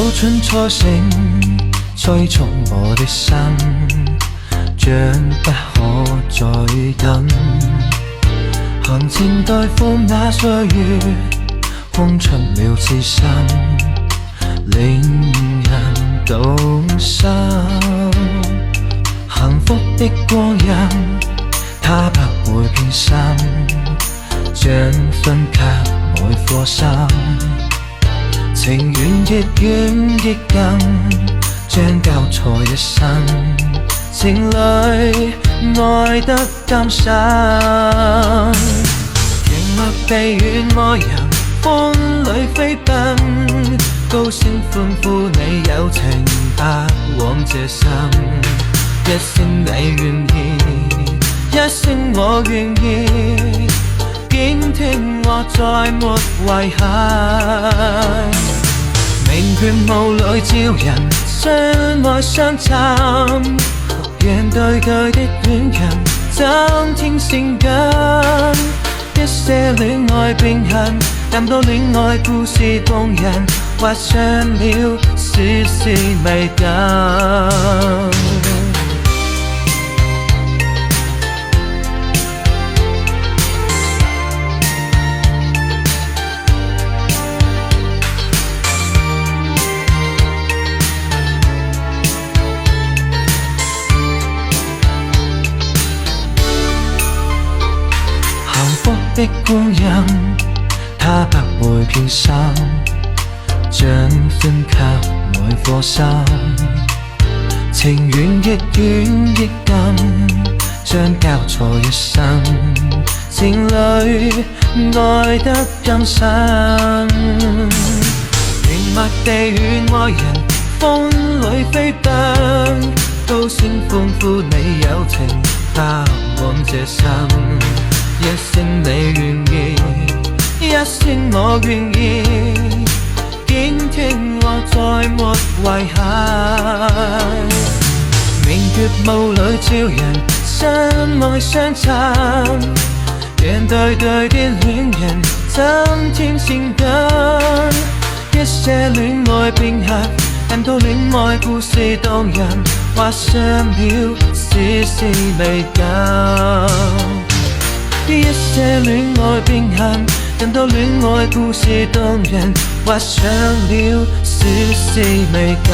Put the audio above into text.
有春初醒，催促我的心，像不可再等。行前待放那歲月，空出了痴心，令人動心。幸福的光陰，它不會變心，將分給每顆心。情緣亦遠亦近，將交錯一生，情侶愛得甘心。仍默地與愛人風裏飛奔，高聲歡呼你有情不枉這生。一聲你願意，一聲我願意，竟聽我再沒遺憾。明月霧裏照人，相愛相尋，讓對對的戀人增添善感。一些戀愛並行，談到戀愛故事動人，畫上了絲絲美感。的光陰，它不會偏心，將分給每顆心。情緣亦遠亦近，將交錯一生，情侶愛得甘心。仍默地與愛人風裏飛奔，高聲歡呼你有情不枉這生。一聲你願意，一聲我願意，竟聽我再沒遺憾。明月霧裏照人，相愛相尋，讓對對的戀人增添善感。一些戀愛並行，談到戀愛故事動人，畫上了絲絲美感。一些戀愛並行，談到戀愛故事動人，畫上了絲絲美感。